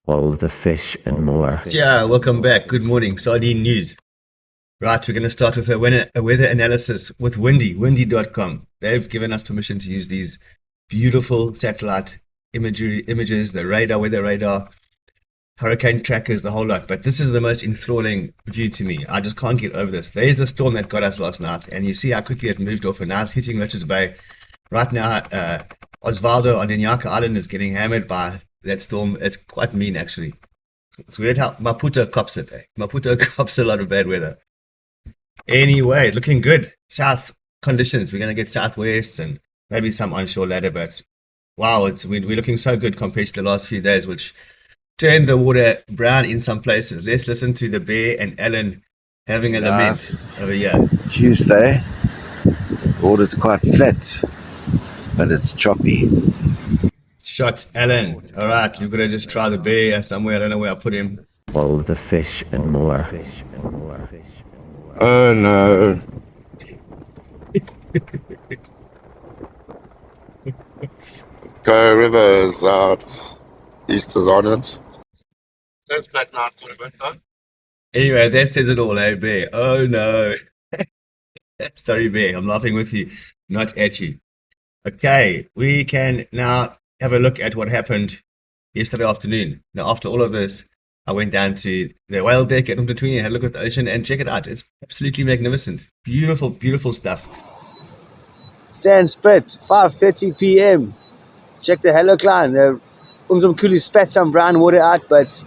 all the fish and more. Yeah, welcome back. Good morning. Sardine News. Right, we're going to start with a weather analysis with windy.com. They've given us permission to use these beautiful satellite images, the radar, weather radar, hurricane trackers, the whole lot. But this is the most enthralling view to me. I just can't get over this. There's the storm that got us last night, and you see how quickly it moved off, and now it's hitting Richards Bay. Right now, Osvaldo on Inyaka Island is getting hammered by that storm. It's quite mean, actually. It's weird how Maputo cops it. Maputo cops a lot of bad weather. Anyway, looking good. South conditions. We're going to get southwests and maybe some onshore ladder, but wow, we're looking so good compared to the last few days, which turned the water brown in some places. Let's listen to the Bear and Alan having a lament over here. Tuesday, water's quite flat, but it's choppy. Shots, Alan. All right, you're going to just try the Bear somewhere. I don't know where I put him. All the fish and more. Oh no. Go Rivers out. East is on it. Don't flatten out for a bit, though. Anyway, that says it all, eh, Bear? Oh no. Sorry, Bear. I'm laughing with you, not at you. Okay, we can now have a look at what happened yesterday afternoon. Now, after all of this, I went down to the whale deck at Umtatwini and had a look at the ocean, and check it out. It's absolutely magnificent. Beautiful, beautiful stuff. Sandspit, 5:30 p.m. Check the Hello Klein. Some coolies spat some brown water out, but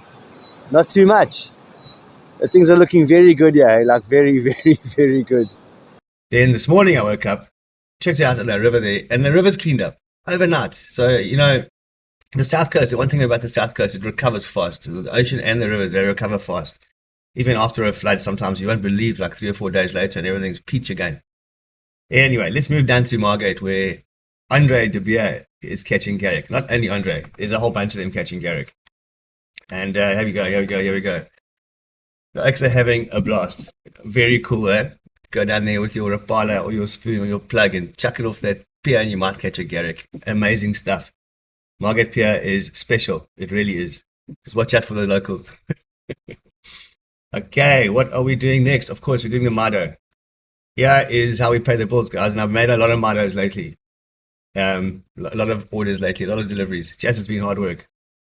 not too much. Things are looking very good, yeah. Like very, very, very good. Then this morning I woke up, checked out the river there, and the river's cleaned up overnight. So, the South Coast, the one thing about the South Coast, it recovers fast. The ocean and the rivers, they recover fast. Even after a flood, sometimes you won't believe, like 3 or 4 days later, and everything's peach again. Anyway, let's move down to Margate, where Andre de Beer is catching Garrick. Not only Andre, there's a whole bunch of them catching Garrick. And here we go. The Oaks are having a blast. Very cool, eh? Go down there with your rapala or your spoon or your plug and chuck it off that pier and you might catch a Garrick. Amazing stuff. Margate Pier is special. It really is. Just watch out for the locals. Okay, what are we doing next? Of course, we're doing the Mado. Here is how we pay the bills, guys. And I've made a lot of Mados lately. A lot of orders lately, a lot of deliveries. Just has been hard work.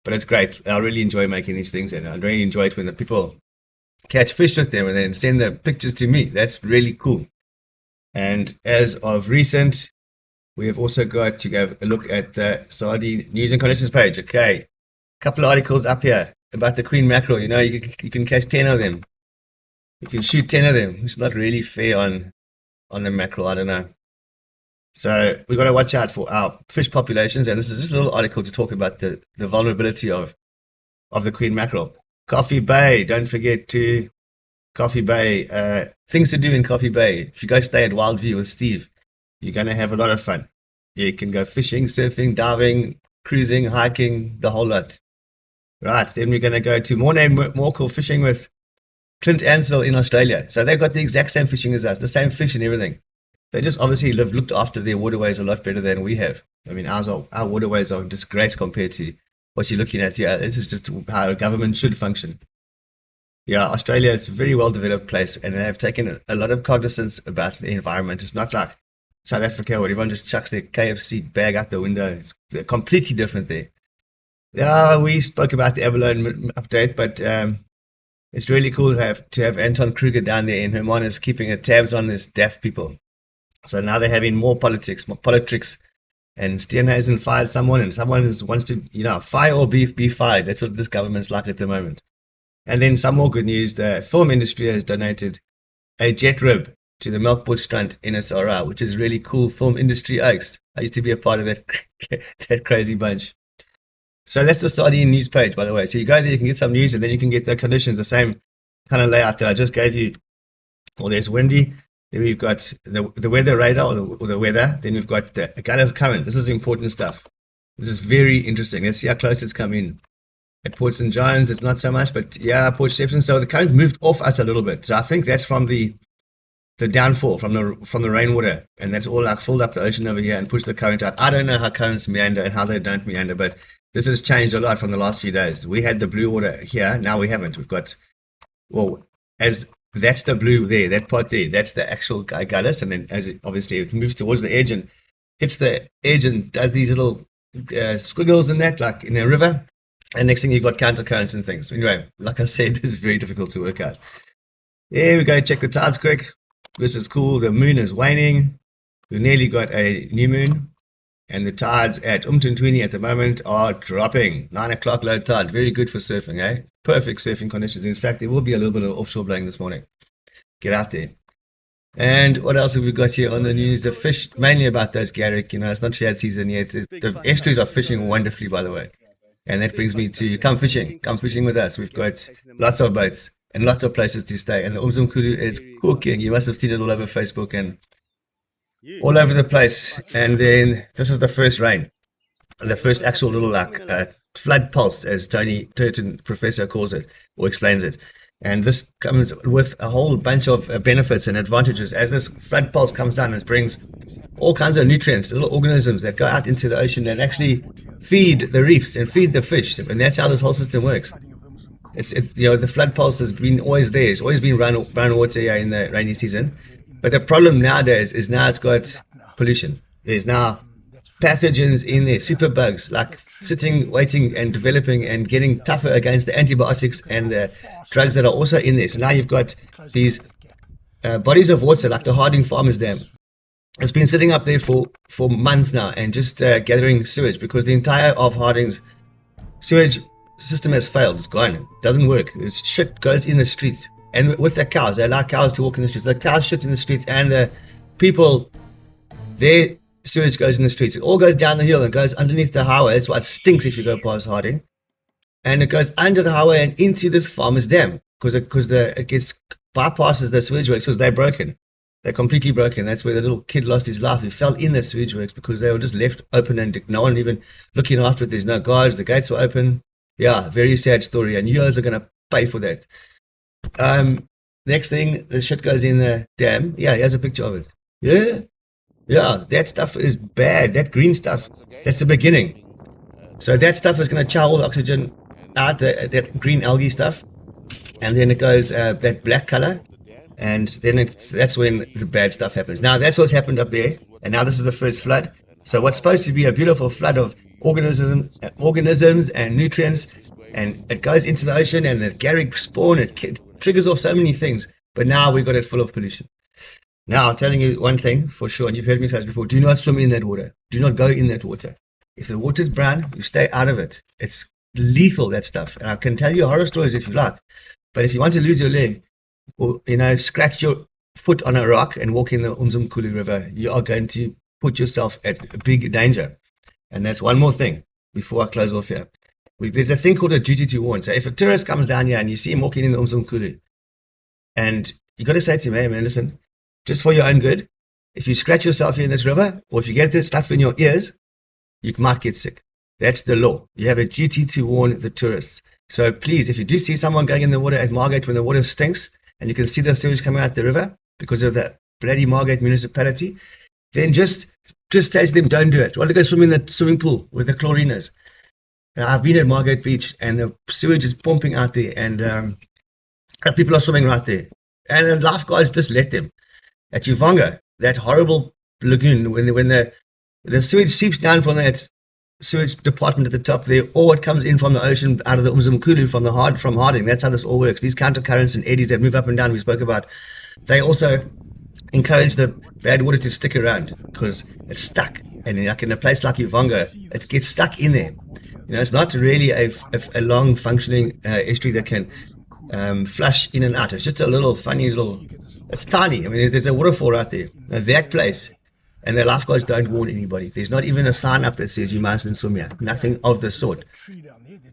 But it's great. I really enjoy making these things, and I really enjoy it when the people catch fish with them and then send the pictures to me. That's really cool. And as of recent, we have also got to go a look at the Sardine news and conditions page. Okay, a couple of articles up here about the queen mackerel. You can catch 10 of them. You can shoot 10 of them. It's not really fair on the mackerel. I don't know. So we've got to watch out for our fish populations. And this is just a little article to talk about the vulnerability of the queen mackerel. Coffee Bay. Don't forget to Coffee Bay. Things to do in Coffee Bay. If you go stay at Wildview with Steve, you're going to have a lot of fun. You can go fishing, surfing, diving, cruising, hiking, the whole lot. Right, then we're going to go to more cool fishing with Clint Ansell in Australia. So they've got the exact same fishing as us, the same fish and everything. They just obviously looked after their waterways a lot better than we have. I mean, our waterways are a disgrace compared to what you're looking at here. This is just how a government should function. Yeah, Australia is a very well-developed place, and they have taken a lot of cognizance about the environment. It's not like South Africa, where everyone just chucks their KFC bag out the window. It's completely different there. Yeah, we spoke about the abalone update, but it's really cool to have Anton Kruger down there in Hermanus keeping tabs on this daft people. So now they're having more politics, and Steenhuisen fired someone, and someone wants to, fire or be fired. That's what this government's like at the moment. And then some more good news: the film industry has donated a jet rib to the Melkbos Strand NSRI, which is really cool. Film industry oaks. I used to be a part of that crazy bunch. So that's the Sardine news page, by the way. So you go there, you can get some news, and then you can get the conditions, the same kind of layout that I just gave you. Well, there's windy. Then we've got the weather radar or the weather. Then we've got the Gallus current. This is important stuff. This is very interesting. Let's see how close it's come in. At Port St. John's, it's not so much, but yeah, Port Shepstone. So the current moved off us a little bit. So I think that's from the downfall from the rainwater, and that's all like filled up the ocean over here and pushed the current out. I don't know how currents meander and how they don't meander, but this has changed a lot from the last few days. We had the blue water here, now we haven't. We've got, well, as that's the blue there, that part there, that's the actual gallus, and then as it obviously it moves towards the edge and hits the edge and does these little squiggles in that, like in a river, and next thing you've got countercurrents and things. Anyway, like I said, it's very difficult to work out. There we go, check the tides quick. This is cool, the moon is waning. We've nearly got a new moon. And the tides at Umtuntwini at the moment are dropping. 9 o'clock low tide. Very good for surfing, eh? Perfect surfing conditions. In fact, there will be a little bit of offshore blowing this morning. Get out there. And what else have we got here on the news? The fish, mainly about those Garrick. You know, it's not shad season yet. The estuaries are fishing wonderfully, by the way. And that brings me to come fishing. Come fishing with us. We've got lots of boats and lots of places to stay. And the Umzimkhulu is cooking. You must have seen it all over Facebook and all over the place. And then this is the first rain, the first actual little like flood pulse, as Tony Turton, professor, calls it or explains it. And this comes with a whole bunch of benefits and advantages. As this flood pulse comes down, it brings all kinds of nutrients, little organisms that go out into the ocean and actually feed the reefs and feed the fish. And that's how this whole system works. You know, the flood pulse has been always there. It's always been brown water here in the rainy season. But the problem nowadays is now it's got pollution. There's now pathogens in there, superbugs, like sitting, waiting and developing and getting tougher against the antibiotics and the drugs that are also in there. So now you've got these bodies of water like the Harding Farmers Dam. It's been sitting up there for months now and just gathering sewage because the entire of Harding's sewage system has failed. It's gone. It doesn't work. This shit goes in the streets. And with the cows, they allow cows to walk in the streets. The cows shit in the streets, and the people, their sewage goes in the streets. It all goes down the hill and goes underneath the highway. That's why it stinks if you go past Harding. And it goes under the highway and into this farmer's dam because it gets bypasses the sewage works because they're broken. They're completely broken. That's where the little kid lost his life. He fell in the sewage works because they were just left open and no one even looking after it. There's no guards. The gates were open. Yeah, very sad story. And you guys are going to pay for that. Next thing, the shit goes in the dam. Yeah, here's a picture of it. Yeah, that stuff is bad. That green stuff, that's the beginning. So that stuff is going to chow all the oxygen out, that green algae stuff. And then it goes that black color. And then that's when the bad stuff happens. Now, that's what's happened up there. And now this is the first flood. So what's supposed to be a beautiful flood of organisms and nutrients, and it goes into the ocean and the Garrick spawn, it triggers off so many things. But now we got it full of pollution. Now, I'm telling you one thing for sure, and you've heard me say this before, do not swim in that water. Do not go in that water. If the water's brown, you stay out of it. It's lethal, that stuff. And I can tell you horror stories if you like. But if you want to lose your leg, or, you know, scratch your foot on a rock and walk in the Umzimkhulu River, you are going to put yourself at big danger. And that's one more thing before I close off here. There's a thing called a duty to warn. So if a tourist comes down here and you see him walking in the Umzimkhulu, and you got to say to him, hey man, listen, just for your own good, if you scratch yourself here in this river, or if you get this stuff in your ears, you might get sick. That's the law. You have a duty to warn the tourists. So please, if you do see someone going in the water at Margate when the water stinks, and you can see the sewage coming out the river because of the bloody Margate municipality, then just say to them, don't do it. Rather go swim in the swimming pool with the chlorinos. Now, I've been at Margate Beach, and the sewage is pumping out there, and people are swimming right there. And the lifeguards just let them. At Uvonga, that horrible lagoon, when the sewage seeps down from that sewage department at the top there, or it comes in from the ocean out of the Umzimkhulu from Harding. That's how this all works. These countercurrents and eddies that move up and down we spoke about, they also encourage the bad water to stick around because it's stuck. And like in a place like Uvonga, it gets stuck in there. You know, it's not really a long functioning estuary that can flush in and out. It's just a little funny little, it's tiny. I mean, there's a waterfall right there. Now, that place, and the lifeguards don't warn anybody. There's not even a sign up that says you mustn't swim here. Nothing of the sort.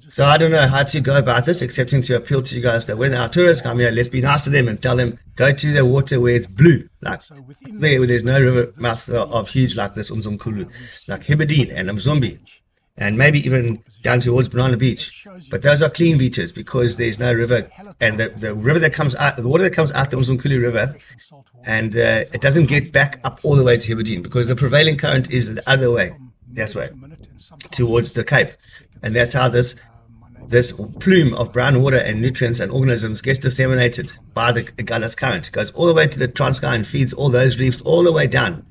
So I don't know how to go about this, excepting to appeal to you guys that when our tourists come here, let's be nice to them and tell them, go to the water where it's blue. Like there where there's no river mouths of huge like this Umzimkhulu, like Hebridean and Mzumbi, and maybe even down towards Banana Beach. But those are clean beaches because there's no river, and the river that comes out, the water that comes out the Umzimkhulu River, and it doesn't get back up all the way to Hebridean because the prevailing current is the other way, that way, towards the Cape. And that's how this plume of brown water and nutrients and organisms gets disseminated by the Agulhas current. It goes all the way to the Transkei and feeds all those reefs all the way down.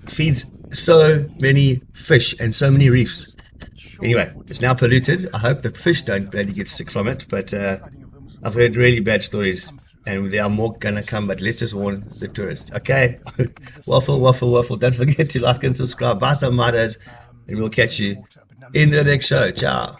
Feeds so many fish and so many reefs. Anyway, it's now polluted. I hope the fish don't bloody get sick from it, but I've heard really bad stories, and there are more gonna come, but let's just warn the tourists. Okay? Waffle, waffle, waffle. Don't forget to like and subscribe. Buy some Mados, and we'll catch you in the next show. Ciao.